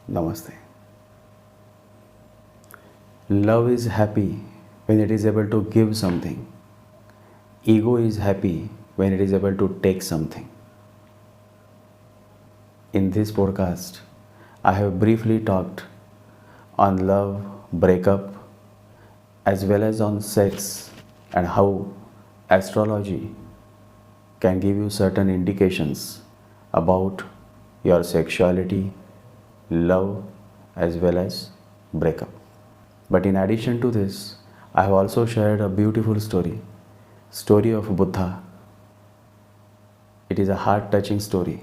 Namaste. Love is happy when it is able to give something. Ego is happy when it is able to take something. In this podcast, I have briefly talked on love, breakup, as well as on sex and how astrology can give you certain indications about your sexuality, love, as well as breakup. But in addition to this, I have also shared a beautiful story of Buddha. It is a heart-touching story,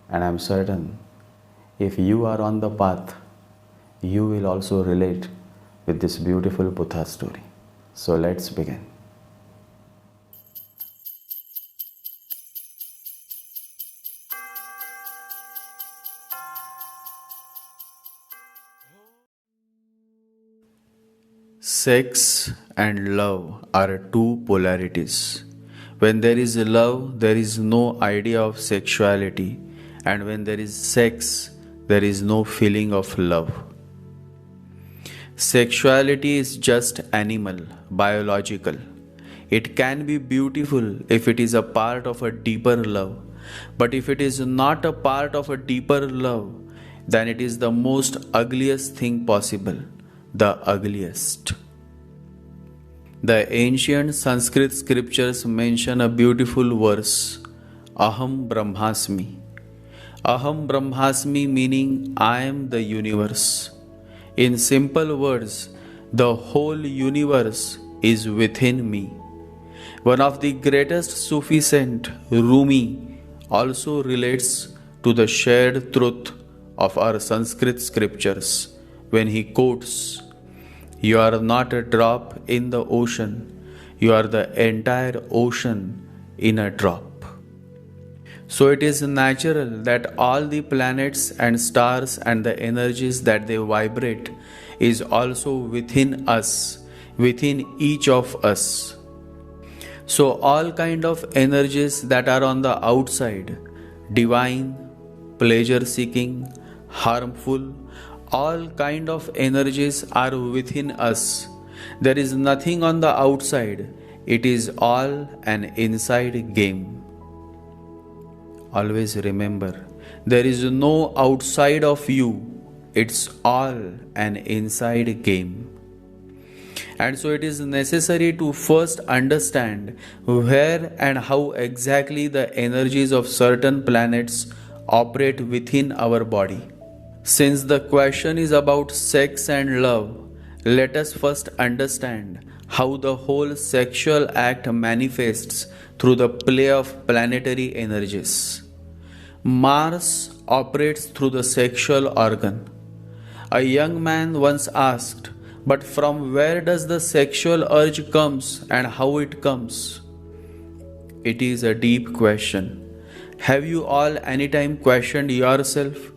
and I am certain if you are on the path, you will also relate with this beautiful Buddha story. So let's begin. Sex and love are two polarities. When there is love, there is no idea of sexuality, and when there is sex, there is no feeling of love. Sexuality is just animal, biological. It can be beautiful if it is a part of a deeper love, but if it is not a part of a deeper love, then it is the most ugliest thing possible, the ugliest. The ancient Sanskrit scriptures mention a beautiful verse, Aham Brahmasmi. Aham Brahmasmi meaning I am the universe. In simple words, the whole universe is within me. One of the greatest Sufi saint, Rumi, also relates to the shared truth of our Sanskrit scriptures when he quotes, "You are not a drop in the ocean, you are the entire ocean in a drop." So it is natural that all the planets and stars and the energies that they vibrate is also within us, within each of us. So all kind of energies that are on the outside, divine, pleasure seeking, harmful, all kind of energies are within us. There is nothing on the outside. It is all an inside game. Always remember, there is no outside of you. It's all an inside game. And so it is necessary to first understand where and how exactly the energies of certain planets operate within our body. Since the question is about sex and love, let us first understand how the whole sexual act manifests through the play of planetary energies. Mars operates through the sexual organ. A young man once asked, "But from where does the sexual urge comes and how it comes?" It is a deep question. Have you all anytime questioned yourself?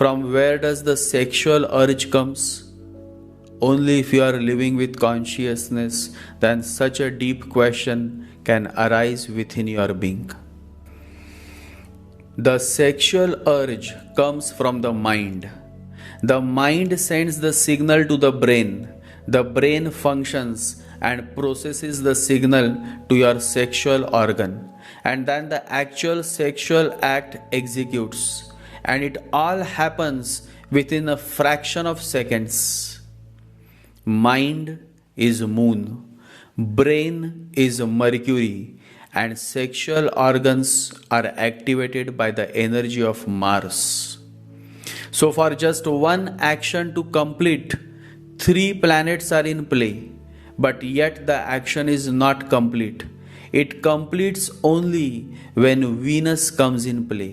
From where does the sexual urge comes? Only if you are living with consciousness, then such a deep question can arise within your being. The sexual urge comes from the mind. The mind sends the signal to the brain. The brain functions and processes the signal to your sexual organ, and then the actual sexual act executes. And it all happens within a fraction of seconds. Mind is moon, brain is Mercury, and sexual organs are activated by the energy of Mars. So for just one action to complete, 3 planets are in play, but yet the action is not complete. It completes only when Venus comes in play.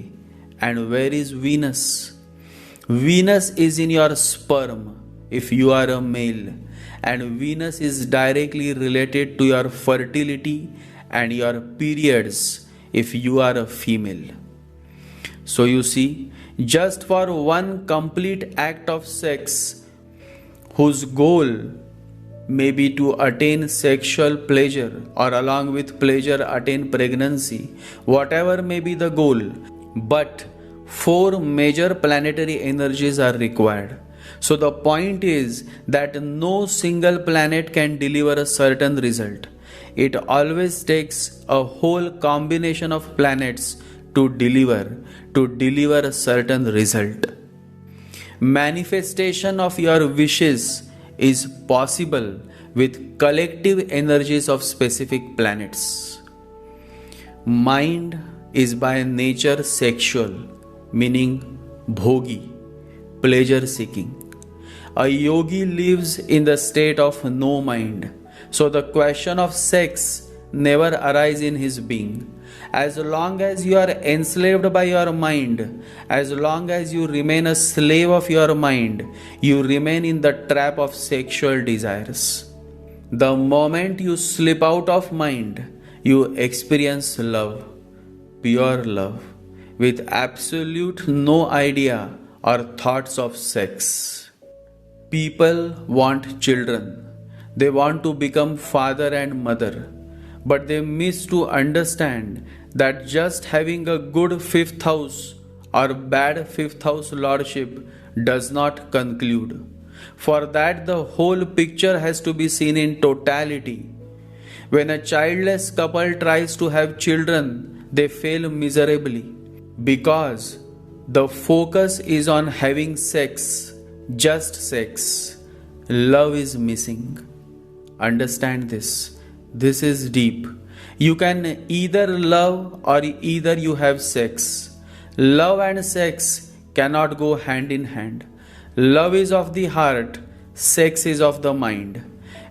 And where is Venus? Venus is in your sperm if you are a male, and Venus is directly related to your fertility and your periods if you are a female. So you see, just for one complete act of sex, whose goal may be to attain sexual pleasure or along with pleasure attain pregnancy, whatever may be the goal, but 4 major planetary energies are required. So the point is that no single planet can deliver a certain result. It always takes a whole combination of planets to deliver a certain result. Manifestation of your wishes is possible with collective energies of specific planets. Mind is by nature sexual, meaning bhogi, pleasure seeking. A yogi lives in the state of no mind, so the question of sex never arises in his being. As long as you are enslaved by your mind, as long as you remain a slave of your mind, you remain in the trap of sexual desires. The moment you slip out of mind, you experience love, pure love, with absolute no idea or thoughts of sex. People want children. They want to become father and mother, but they miss to understand that just having a good fifth house or bad fifth house lordship does not conclude. For that, the whole picture has to be seen in totality. When a childless couple tries to have children, they fail miserably because the focus is on having sex, just sex. Love is missing. Understand this. This is deep. You can either love or either you have sex. Love and sex cannot go hand in hand. Love is of the heart, sex is of the mind.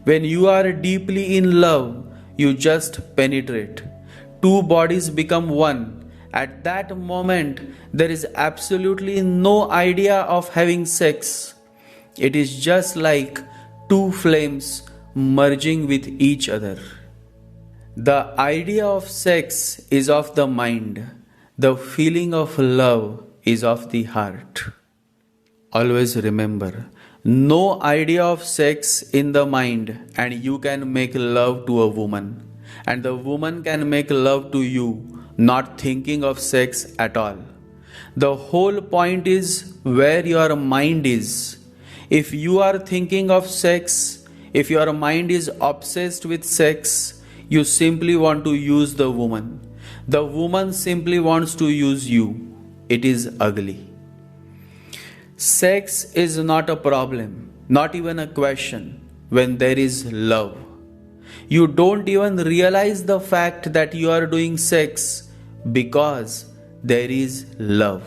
When you are deeply in love, you just penetrate. Two bodies become one. At that moment, there is absolutely no idea of having sex. It is just like two flames merging with each other. The idea of sex is of the mind. The feeling of love is of the heart. Always remember, no idea of sex in the mind and you can make love to a woman. And the woman can make love to you, not thinking of sex at all. The whole point is where your mind is. If you are thinking of sex, if your mind is obsessed with sex, you simply want to use the woman. The woman simply wants to use you. It is ugly. Sex is not a problem, not even a question, when there is love. You don't even realize the fact that you are doing sex because there is love.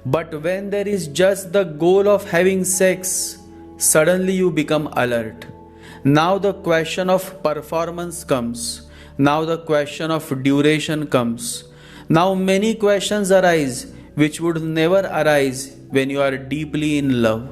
But when there is just the goal of having sex, suddenly you become alert. Now the question of performance comes. Now the question of duration comes. Now many questions arise which would never arise when you are deeply in love.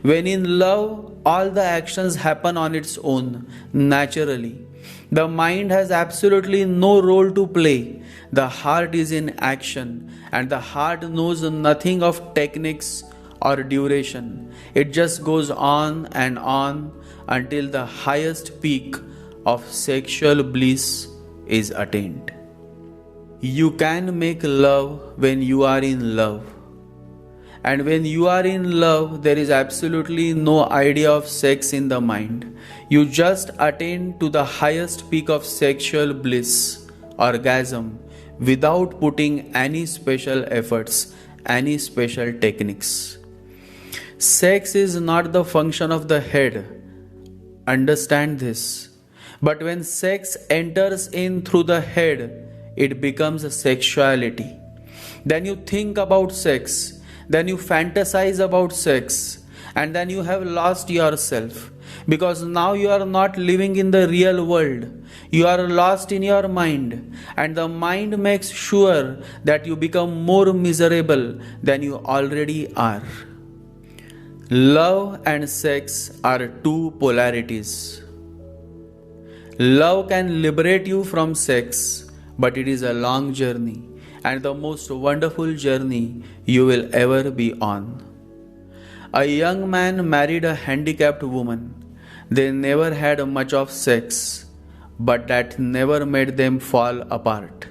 When in love, all the actions happen on its own, naturally. The mind has absolutely no role to play. The heart is in action and the heart knows nothing of techniques or duration. It just goes on until the highest peak of sexual bliss is attained. You can make love when you are in love. And when you are in love, there is absolutely no idea of sex in the mind. You just attain to the highest peak of sexual bliss, orgasm, without putting any special efforts, any special techniques. Sex is not the function of the head. Understand this. But when sex enters in through the head, it becomes a sexuality. Then you think about sex. Then you fantasize about sex, and then you have lost yourself, because now you are not living in the real world. You are lost in your mind, and the mind makes sure that you become more miserable than you already are. Love and sex are two polarities. Love can liberate you from sex, but it is a long journey and the most wonderful journey you will ever be on. A young man married a handicapped woman. They never had much of sex, but that never made them fall apart.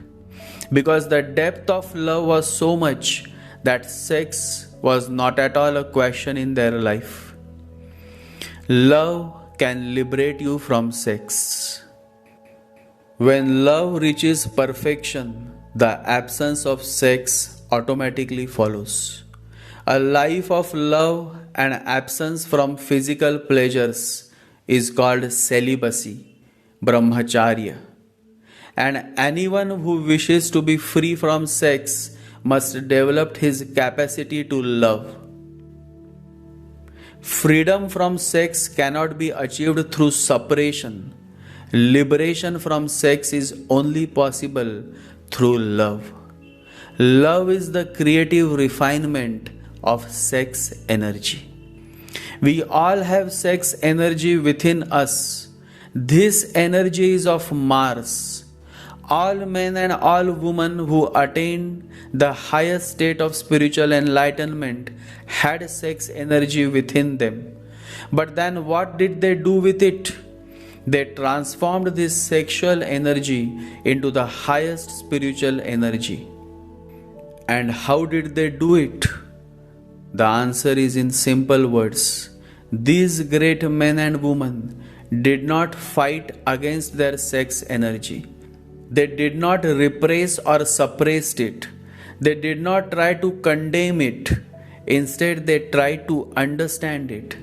because the depth of love was so much that sex was not at all a question in their life. Love can liberate you from sex. When love reaches perfection, the absence of sex automatically follows. A life of love and absence from physical pleasures is called celibacy, brahmacharya. And anyone who wishes to be free from sex must develop his capacity to love. Freedom from sex cannot be achieved through separation. Liberation from sex is only possible through love. Love is the creative refinement of sex energy. We all have sex energy within us. This energy is of Mars. All men and all women who attained the highest state of spiritual enlightenment had sex energy within them. But then what did they do with it? They transformed this sexual energy into the highest spiritual energy. And how did they do it? The answer is in simple words. These great men and women did not fight against their sex energy. They did not repress or suppress it. They did not try to condemn it. Instead, they tried to understand it,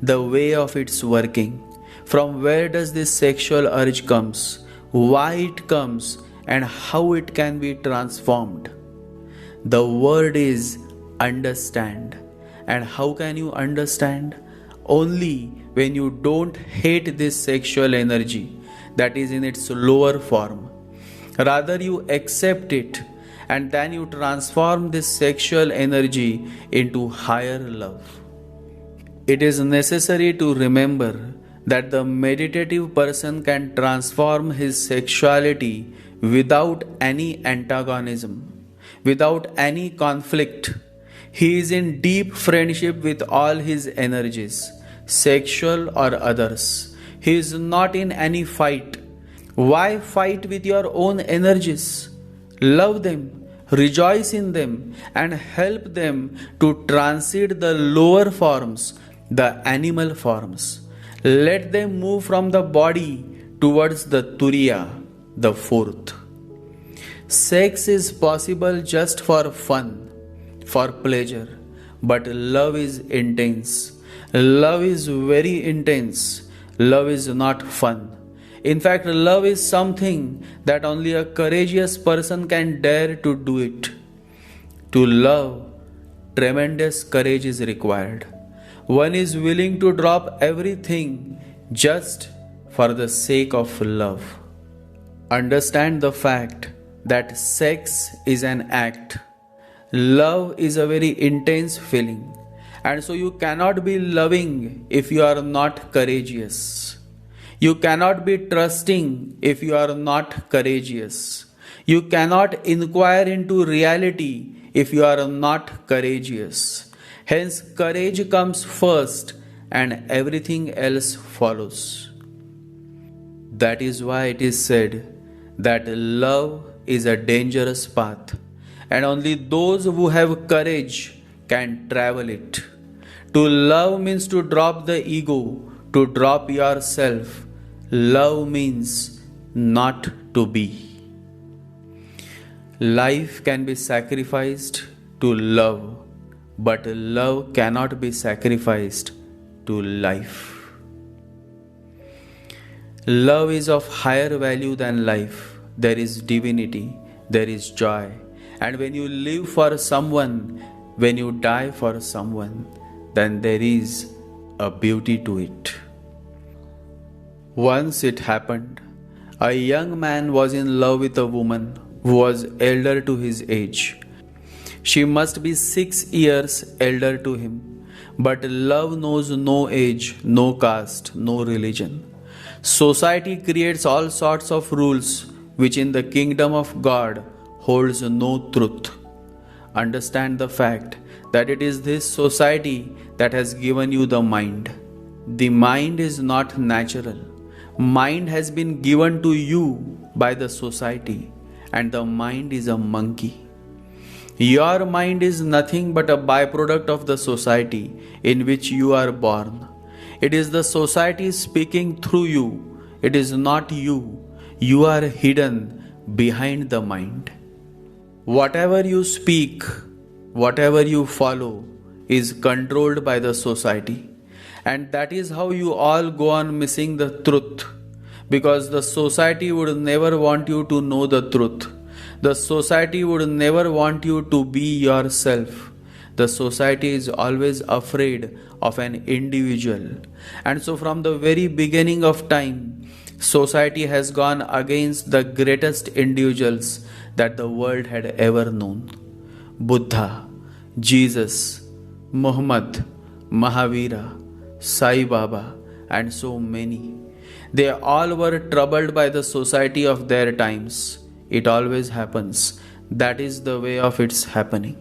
the way of its working. From where does this sexual urge comes, why it comes, and how it can be transformed. The word is understand. And how can you understand? Only when you don't hate this sexual energy that is in its lower form. Rather, you accept it and then you transform this sexual energy into higher love. It is necessary to remember that the meditative person can transform his sexuality without any antagonism, without any conflict. He is in deep friendship with all his energies, sexual or others. He is not in any fight. Why fight with your own energies? Love them, rejoice in them, and help them to transcend the lower forms, the animal forms. Let them move from the body towards the Turiya, the fourth. Sex is possible just for fun, for pleasure, but love is intense. Love is very intense. Love is not fun. In fact, love is something that only a courageous person can dare to do it. To love, tremendous courage is required. One is willing to drop everything just for the sake of love. Understand the fact that sex is an act. Love is a very intense feeling. And so you cannot be loving if you are not courageous. You cannot be trusting if you are not courageous. You cannot inquire into reality if you are not courageous. Hence, courage comes first and everything else follows. That is why it is said that love is a dangerous path, and only those who have courage can travel it. To love means to drop the ego, to drop yourself. Love means not to be. Life can be sacrificed to love, but love cannot be sacrificed to life. Love is of higher value than life. There is divinity, there is joy. And when you live for someone, when you die for someone, then there is a beauty to it. Once it happened, a young man was in love with a woman who was elder to his age. She must be 6 years elder to him. But love knows no age, no caste, no religion. Society creates all sorts of rules which in the kingdom of God holds no truth. Understand the fact that it is this society that has given you the mind. The mind is not natural. Mind has been given to you by the society, and the mind is a monkey. Your mind is nothing but a byproduct of the society in which you are born. It is the society speaking through you. It is not you. You are hidden behind the mind. Whatever you speak, whatever you follow, is controlled by the society. And that is how you all go on missing the truth. Because the society would never want you to know the truth. The society would never want you to be yourself. The society is always afraid of an individual. And so from the very beginning of time, society has gone against the greatest individuals that the world had ever known. Buddha, Jesus, Muhammad, Mahavira, Sai Baba, and so many. They all were troubled by the society of their times. It always happens. That is the way of its happening.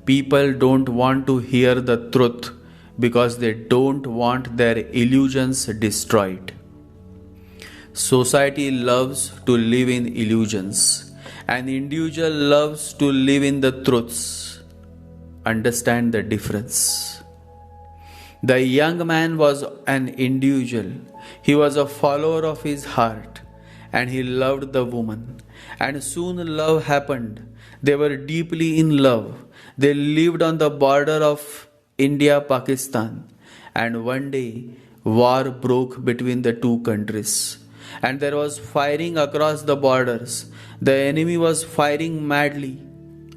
People don't want to hear the truth because they don't want their illusions destroyed. Society loves to live in illusions. An individual loves to live in the truths. Understand the difference. The young man was an individual. He was a follower of his heart and he loved the woman. And soon love happened. They were deeply in love. They lived on the border of India, Pakistan. And one day, war broke between the two countries. And there was firing across the borders. The enemy was firing madly.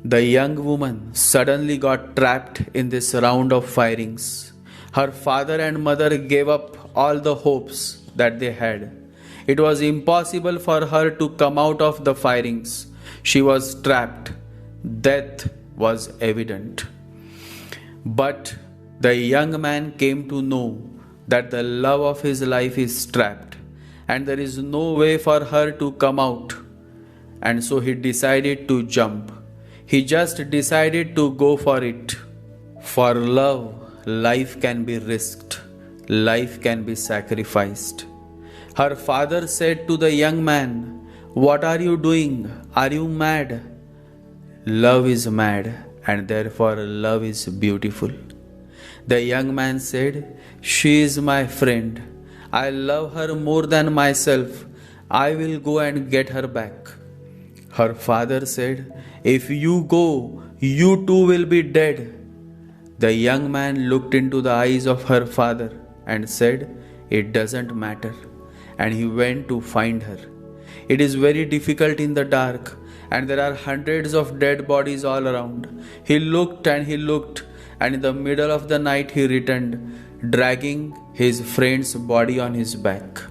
The young woman suddenly got trapped in this round of firings. Her father and mother gave up all the hopes that they had. It was impossible for her to come out of the firings. She was trapped. Death was evident. But the young man came to know that the love of his life is trapped and there is no way for her to come out. And so he decided to jump. He just decided to go for it. For love, life can be risked. Life can be sacrificed. Her father said to the young man, "What are you doing? Are you mad?" Love is mad, and therefore love is beautiful. The young man said, "She is my friend. I love her more than myself. I will go and get her back." Her father said, "If you go, you too will be dead." The young man looked into the eyes of her father and said, "It doesn't matter." And he went to find her. It is very difficult in the dark, and there are hundreds of dead bodies all around. He looked, and in the middle of the night he returned, dragging his friend's body on his back.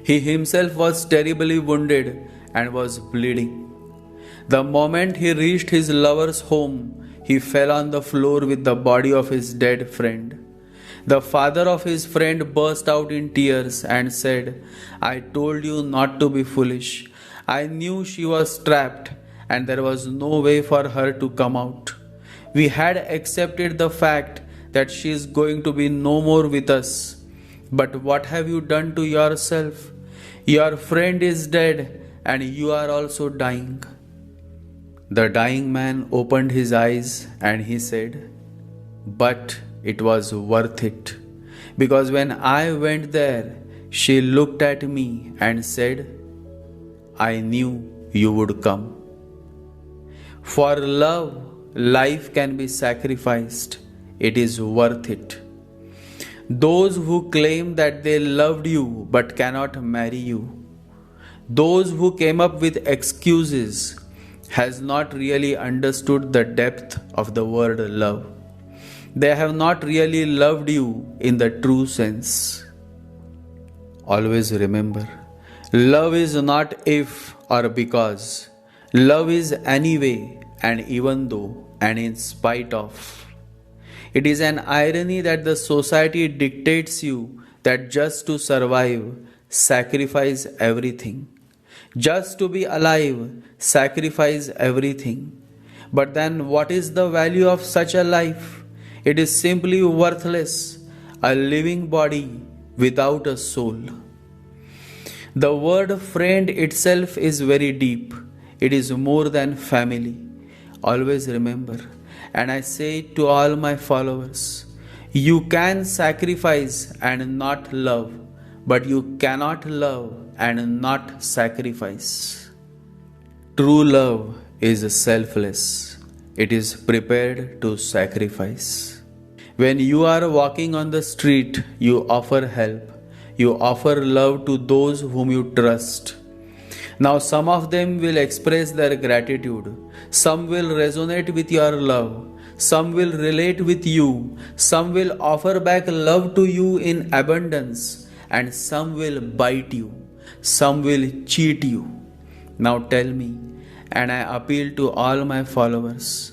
He himself was terribly wounded and was bleeding. The moment he reached his lover's home, he fell on the floor with the body of his dead friend. The father of his friend burst out in tears and said, "I told you not to be foolish. I knew she was trapped and there was no way for her to come out. We had accepted the fact that she is going to be no more with us. But what have you done to yourself? Your friend is dead and you are also dying." The dying man opened his eyes and he said, "But it was worth it, because when I went there, she looked at me and said, 'I knew you would come.'" For love, life can be sacrificed. It is worth it. Those who claim that they loved you but cannot marry you, those who came up with excuses, has not really understood the depth of the word love. They have not really loved you in the true sense. Always remember, love is not if or because. Love is anyway and even though and in spite of. It is an irony that the society dictates you that just to survive, sacrifice everything. Just to be alive, sacrifice everything. But then what is the value of such a life? It is simply worthless, a living body without a soul. The word friend itself is very deep. It is more than family. Always remember, and I say to all my followers, you can sacrifice and not love, but you cannot love and not sacrifice. True love is selfless. It is prepared to sacrifice. When you are walking on the street, you offer help. You offer love to those whom you trust. Now some of them will express their gratitude. Some will resonate with your love. Some will relate with you. Some will offer back love to you in abundance. And some will bite you. Some will cheat you. Now tell me, and I appeal to all my followers,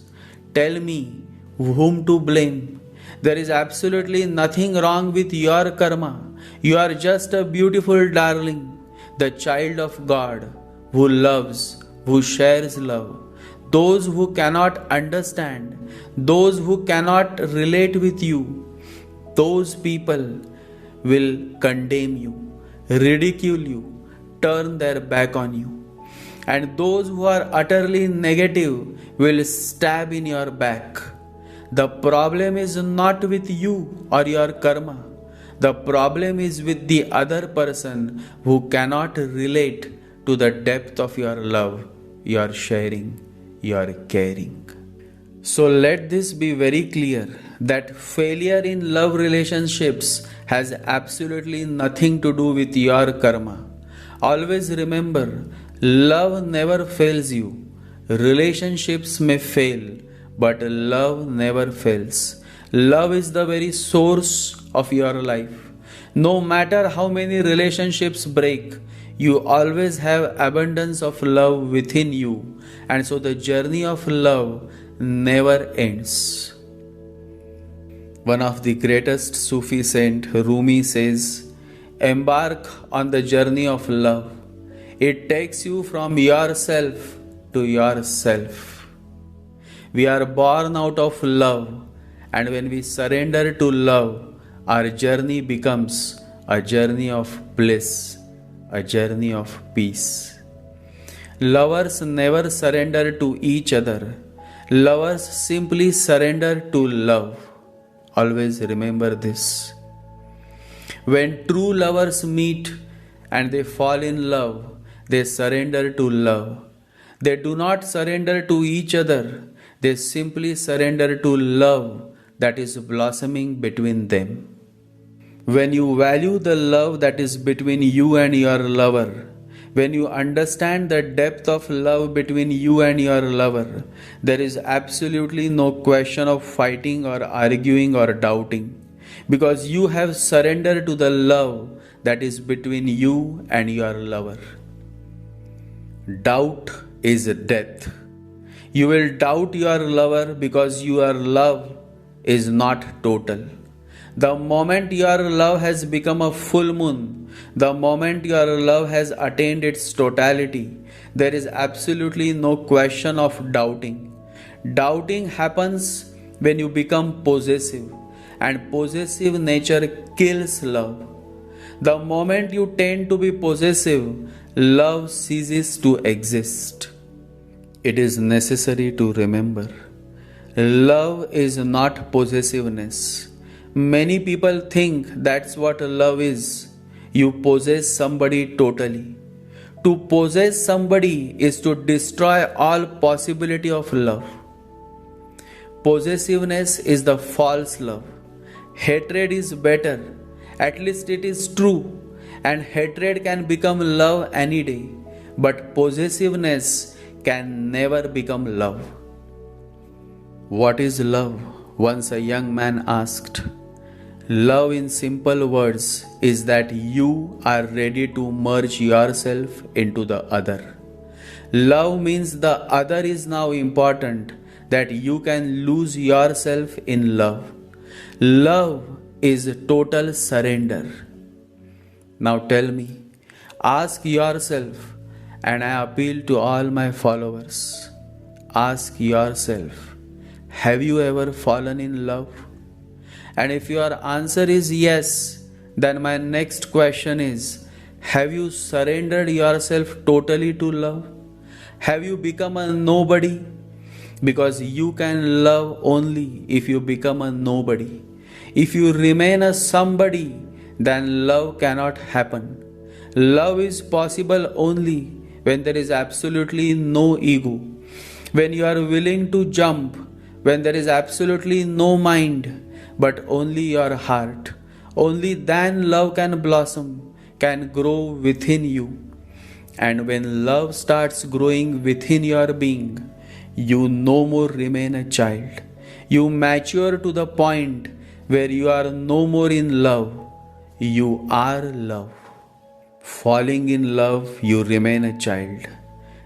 tell me whom to blame. There is absolutely nothing wrong with your karma. You are just a beautiful darling, the child of God, who loves, who shares love. Those who cannot understand, those who cannot relate with you, those people will condemn you, ridicule you, turn their back on you. And those who are utterly negative will stab in your back. The problem is not with you or your karma. The problem is with the other person who cannot relate to the depth of your love, your sharing, your caring. So let this be very clear that failure in love relationships has absolutely nothing to do with your karma. Always remember, love never fails you. Relationships may fail, but love never fails. Love is the very source of your life. No matter how many relationships break, you always have abundance of love within you, and so the journey of love never ends. One of the greatest Sufi saint, Rumi, says, embark on the journey of love. It takes you from yourself to yourself. We are born out of love, and when we surrender to love, our journey becomes a journey of bliss, a journey of peace. Lovers never surrender to each other. Lovers simply surrender to love. Always remember this. When true lovers meet and they fall in love, they surrender to love. They do not surrender to each other. They simply surrender to love that is blossoming between them. When you value the love that is between you and your lover, when you understand the depth of love between you and your lover, there is absolutely no question of fighting or arguing or doubting, because you have surrendered to the love that is between you and your lover. Doubt is death. You will doubt your lover because your love is not total. The moment your love has become a full moon, the moment your love has attained its totality, there is absolutely no question of doubting. Doubting happens when you become possessive, and possessive nature kills love. The moment you tend to be possessive, love ceases to exist. It is necessary to remember, love is not possessiveness. Many people think that's what love is. You possess somebody totally. To possess somebody is to destroy all possibility of love. Possessiveness is the false love. Hatred is better. At least it is true. And hatred can become love any day. But possessiveness can never become love. What is love? Once a young man asked. Love in simple words is that you are ready to merge yourself into the other. Love means the other is now important, that you can lose yourself in love. Love is total surrender. Now tell me, ask yourself, and I appeal to all my followers, ask yourself, have you ever fallen in love? And if your answer is yes, then my next question is, Have you surrendered yourself totally to love? Have you become a nobody? Because you can love only if you become a nobody. If you remain a somebody, then love cannot happen. Love is possible only when there is absolutely no ego, when you are willing to jump, when there is absolutely no mind, but only your heart. Only then love can blossom, can grow within you. And when love starts growing within your being, you no more remain a child. You mature to the point where you are no more in love. You are love. Falling in love, you remain a child.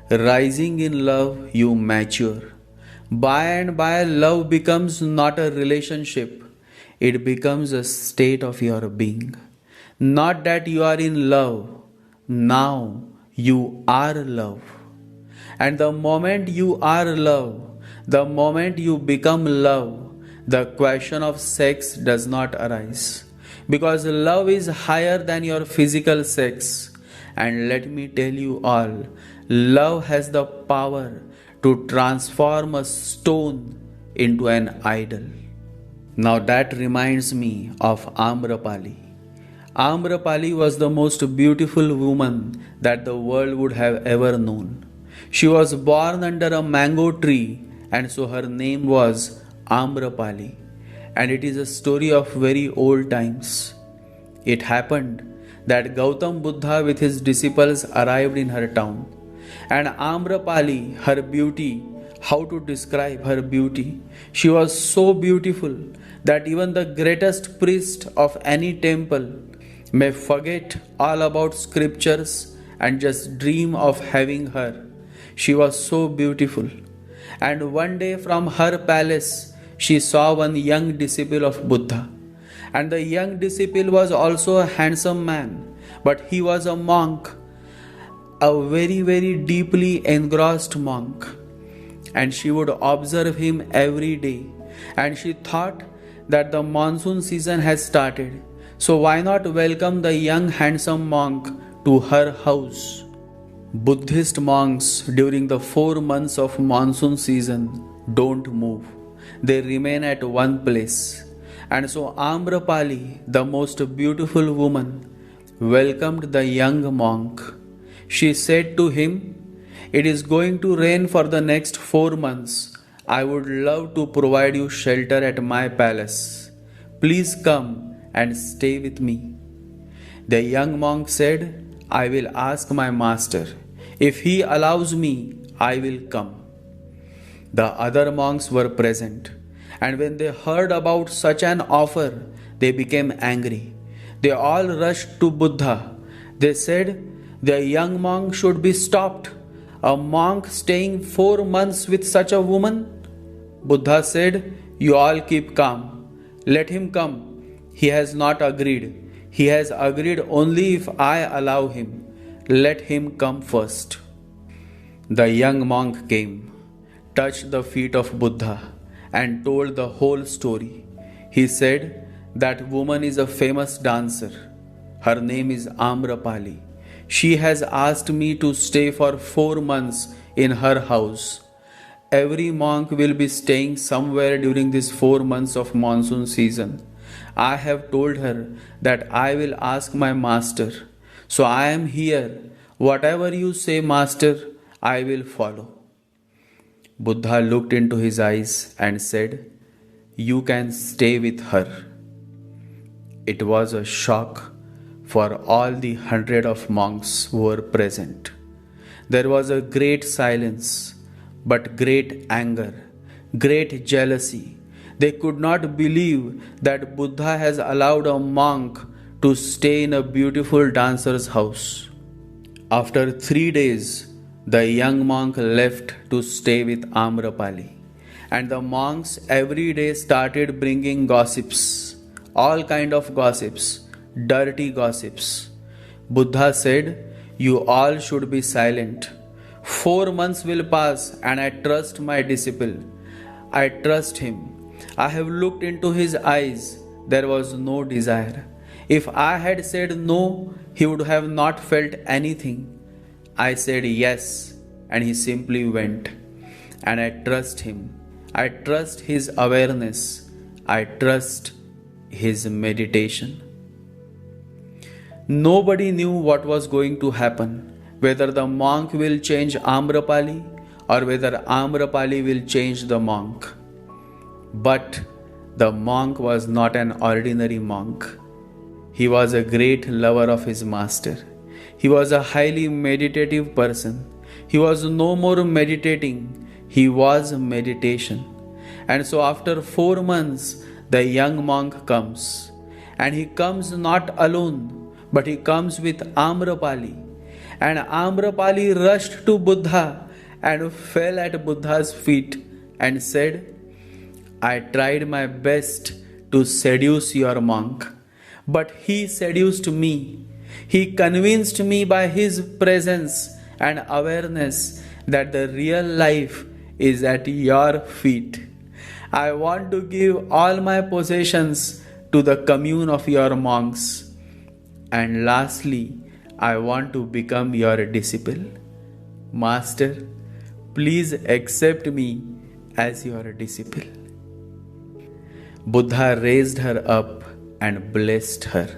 Rising in love, you mature. By and by, love becomes not a relationship, it becomes a state of your being. Not that you are in love, now you are love. And the moment you are love, the moment you become love, the question of sex does not arise. Because love is higher than your physical sex. And let me tell you all, love has the power to transform a stone into an idol. Now that reminds me of Amrapali. Amrapali was the most beautiful woman that the world would have ever known. She was born under a mango tree, and so her name was Amrapali. And it is a story of very old times. It happened that Gautam Buddha with his disciples arrived in her town. And Amrapali, her beauty, how to describe her beauty? She was so beautiful that even the greatest priest of any temple may forget all about scriptures and just dream of having her. She was so beautiful. And one day from her palace, she saw one young disciple of Buddha. And the young disciple was also a handsome man, but he was a monk, a very, very deeply engrossed monk. And she would observe him every day. And she thought that the monsoon season has started. So why not welcome the young handsome monk to her house? Buddhist monks during the 4 months of monsoon season don't move. They remain at one place. And so Amrapali, the most beautiful woman, welcomed the young monk. She said to him, "It is going to rain for the next 4 months. I would love to provide you shelter at my palace. Please come and stay with me." The young monk said, "I will ask my master. If he allows me, I will come." The other monks were present. And when they heard about such an offer, they became angry. They all rushed to Buddha. They said, "The young monk should be stopped. A monk staying 4 months with such a woman?" Buddha said, "You all keep calm. Let him come. He has not agreed. He has agreed only if I allow him. Let him come first." The young monk came, touched the feet of Buddha, and told the whole story. He said, "That woman is a famous dancer. Her name is Amrapali. She has asked me to stay for 4 months in her house. Every monk will be staying somewhere during these 4 months of monsoon season. I have told her that I will ask my master. So I am here. Whatever you say, master, I will follow." Buddha looked into his eyes and said, "You can stay with her." It was a shock for all the 100 of monks who were present. There was a great silence, but great anger, great jealousy. They could not believe that Buddha has allowed a monk to stay in a beautiful dancer's house. After 3 days, the young monk left to stay with Amrapali, and the monks every day started bringing gossips, all kind of gossips, dirty gossips. Buddha said, "You all should be silent. 4 months will pass and I trust my disciple. I trust him. I have looked into his eyes. There was no desire. If I had said no, he would have not felt anything. I said yes, and he simply went. And I trust him. I trust his awareness. I trust his meditation. Nobody knew what was going to happen, whether the monk will change Amrapali or whether Amrapali will change the monk. But the monk was not an ordinary monk. He was a great lover of his master. He was a highly meditative person. He was no more meditating, he was meditation. And so after 4 months, the young monk comes. And he comes not alone, but he comes with Amrapali. And Amrapali rushed to Buddha and fell at Buddha's feet and said, I tried my best to seduce your monk, but he seduced me. He convinced me by his presence and awareness that the real life is at your feet. I want to give all my possessions to the commune of your monks. And lastly, I want to become your disciple. Master, please accept me as your disciple. Buddha raised her up and blessed her.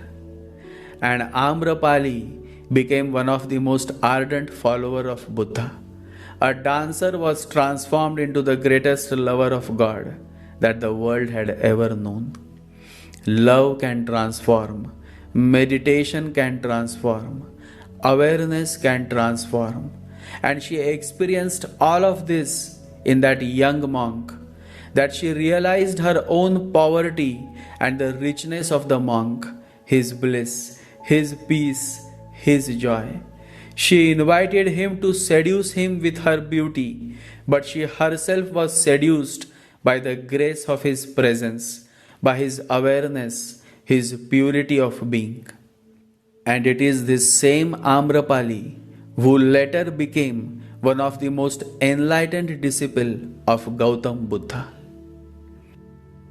And Amrapali became one of the most ardent followers of Buddha. A dancer was transformed into the greatest lover of God that the world had ever known. Love can transform, meditation can transform, awareness can transform. And she experienced all of this in that young monk, that she realized her own poverty and the richness of the monk, his bliss, his peace, his joy. She invited him to seduce him with her beauty, but she herself was seduced by the grace of his presence, by his awareness, his purity of being. And it is this same Amrapali who later became one of the most enlightened disciples of Gautam Buddha.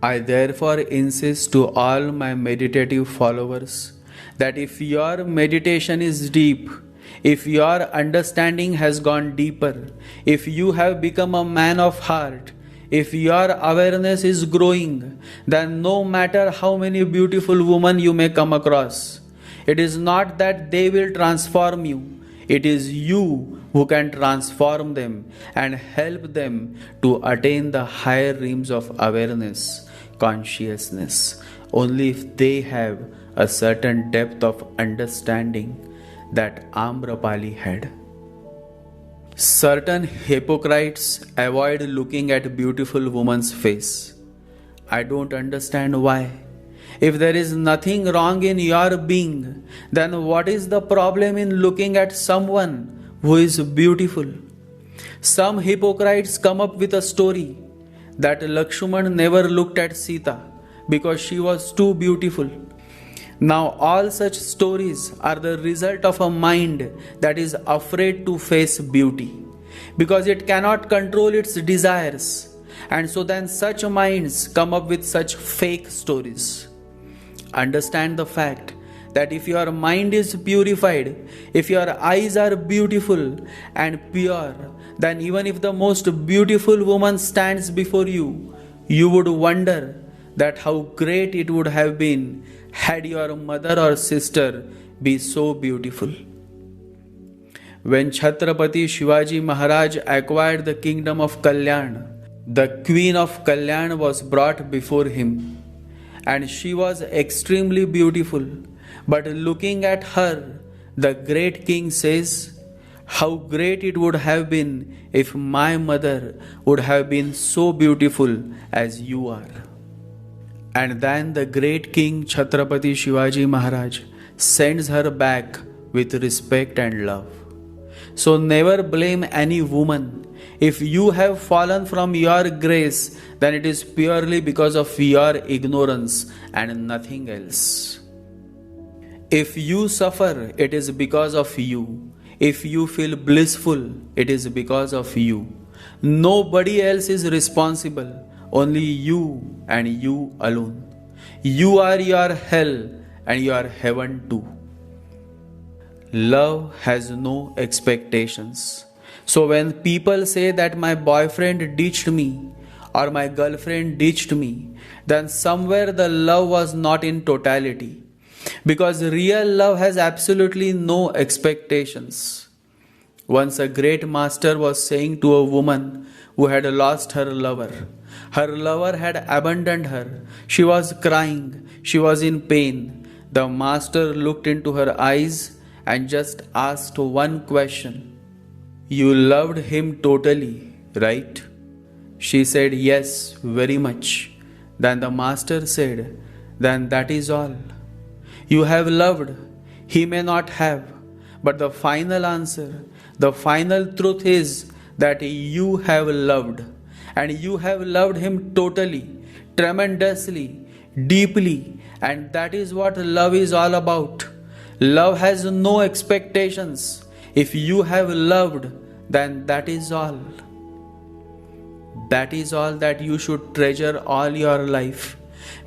I therefore insist to all my meditative followers that if your meditation is deep, if your understanding has gone deeper, if you have become a man of heart, if your awareness is growing, then no matter how many beautiful women you may come across, it is not that they will transform you, it is you who can transform them and help them to attain the higher realms of awareness, consciousness, only if they have a certain depth of understanding that Amrapali had. Certain hypocrites avoid looking at beautiful woman's face. I don't understand why. If there is nothing wrong in your being, then what is the problem in looking at someone who is beautiful? Some hypocrites come up with a story that Lakshman never looked at Sita because she was too beautiful. Now all such stories are the result of a mind that is afraid to face beauty because it cannot control its desires, and so then such minds come up with such fake stories. Understand the fact that if your mind is purified, if your eyes are beautiful and pure, then even if the most beautiful woman stands before you, you would wonder that how great it would have been had your mother or sister be so beautiful. When Chhatrapati Shivaji Maharaj acquired the kingdom of Kalyan, the queen of Kalyan was brought before him, and she was extremely beautiful. But looking at her, the great king says, how great it would have been if my mother would have been so beautiful as you are. And then the great king Chhatrapati Shivaji Maharaj sends her back with respect and love. So never blame any woman. If you have fallen from your grace, then it is purely because of your ignorance and nothing else. If you suffer, it is because of you. If you feel blissful, it is because of you. Nobody else is responsible, only you and you alone. You are your hell and you are heaven too. Love has no expectations. So when people say that my boyfriend ditched me or my girlfriend ditched me, then somewhere the love was not in totality. Because real love has absolutely no expectations. Once a great master was saying to a woman who had lost her lover. Her lover had abandoned her. She was crying. She was in pain. The master looked into her eyes and just asked one question. You loved him totally, right? She said, yes, very much. Then the master said, then that is all. You have loved, he may not have, but the final answer, the final truth is that you have loved, and you have loved him totally, tremendously, deeply, and that is what love is all about. Love has no expectations. If you have loved, then that is all. That is all that you should treasure all your life.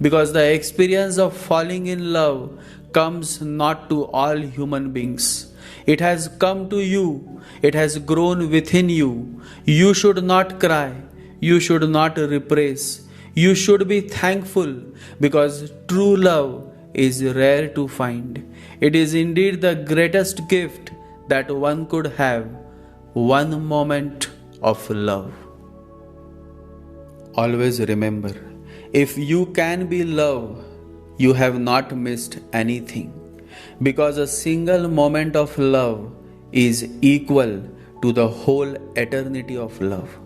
Because the experience of falling in love comes not to all human beings. It has come to you. It has grown within you. You should not cry. You should not repress. You should be thankful, because true love is rare to find. It is indeed the greatest gift that one could have, one moment of love. Always remember, if you can be love, you have not missed anything, because a single moment of love is equal to the whole eternity of love.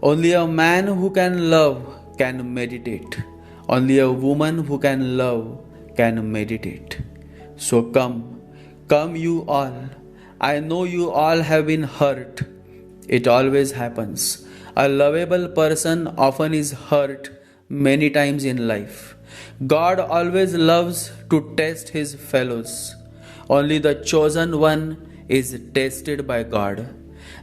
Only a man who can love can meditate. Only a woman who can love can meditate. So come you all. I know you all have been hurt. It always happens. A lovable person often is hurt many times in life. God always loves to test his fellows. Only the chosen one is tested by God.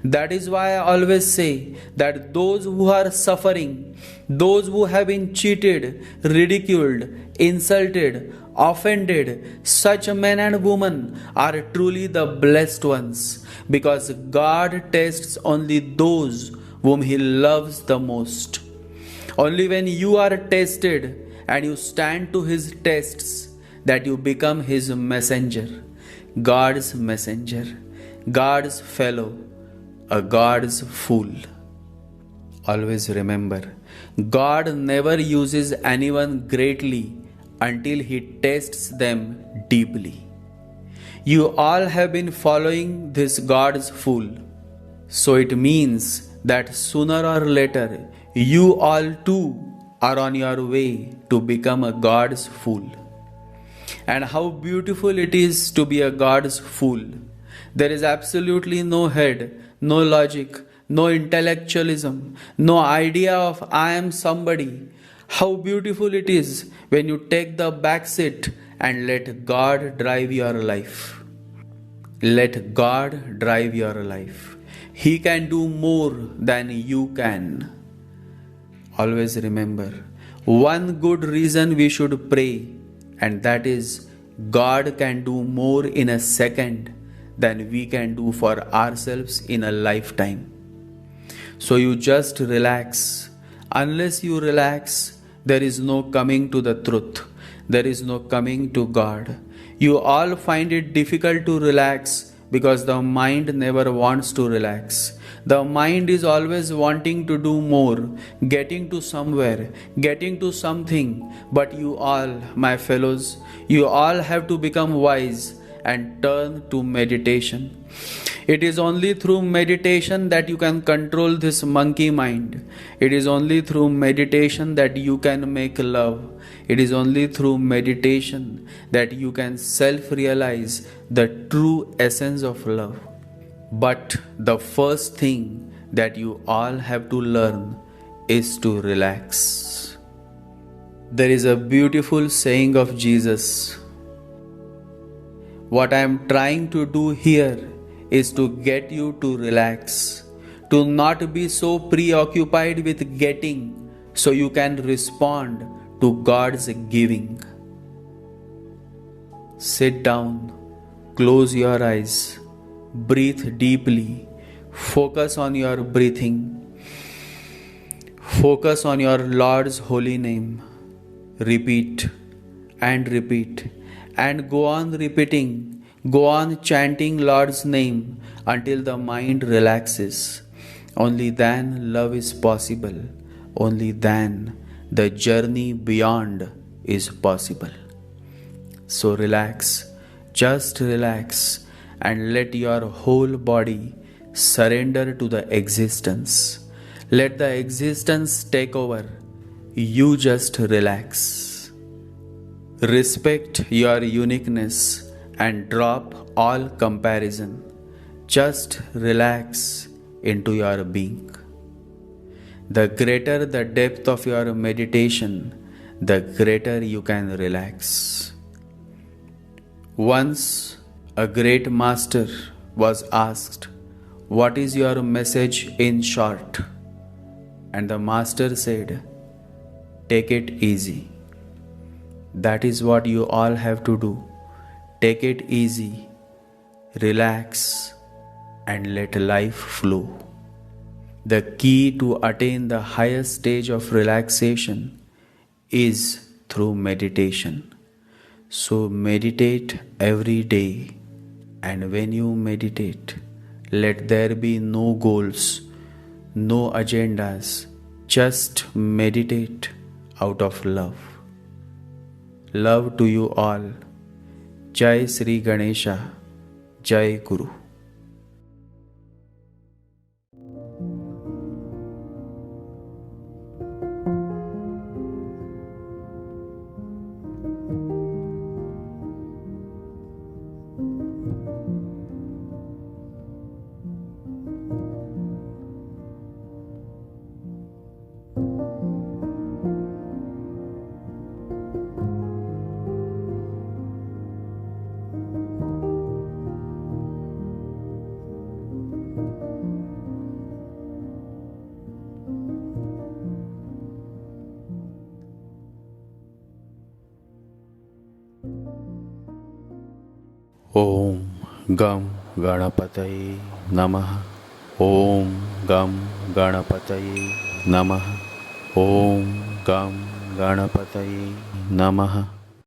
That is why I always say that those who are suffering, those who have been cheated, ridiculed, insulted, offended, such men and women are truly the blessed ones, because God tests only those whom He loves the most. Only when you are tested and you stand to His tests that you become His messenger, God's messenger, God's fellow, a God's fool. Always remember, God never uses anyone greatly until He tests them deeply. You all have been following this God's fool. So it means that sooner or later, you all too are on your way to become a God's fool. And how beautiful it is to be a God's fool. There is absolutely no head, no logic, no intellectualism, no idea of I am somebody. How beautiful it is when you take the back seat and let God drive your life. Let God drive your life. He can do more than you can. Always remember, one good reason we should pray, and that is God can do more in a second than we can do for ourselves in a lifetime. So you just relax. Unless you relax, there is no coming to the truth. There is no coming to God. You all find it difficult to relax because the mind never wants to relax. The mind is always wanting to do more, getting to somewhere, getting to something. But you all, my fellows, you all have to become wise and turn to meditation. It is only through meditation that you can control this monkey mind. It is only through meditation that you can make love. It is only through meditation that you can self-realize the true essence of love. But the first thing that you all have to learn is to relax. There is a beautiful saying of Jesus. What I am trying to do here is to get you to relax, to not be so preoccupied with getting so you can respond to God's giving. Sit down, close your eyes, breathe deeply, focus on your breathing, focus on your Lord's holy name. Repeat and repeat and go on repeating, go on chanting Lord's name until the mind relaxes. Only then love is possible. Only then the journey beyond is possible. So relax, just relax and let your whole body surrender to the existence. Let the existence take over. You just relax. Respect your uniqueness and drop all comparison. Just relax into your being. The greater the depth of your meditation, the greater you can relax. Once a great master was asked, "What is your message in short?" And the master said, "Take it easy." That is what you all have to do. Take it easy, relax, and let life flow. The key to attain the highest stage of relaxation is through meditation. So meditate every day, and when you meditate, let there be no goals, no agendas, just meditate out of love. Love to you all. Jai Sri Ganesha, Jai Guru. Om Gam Ganapataye Namaha. Om Gam Ganapataye Namaha. Om Gam Ganapataye Namaha.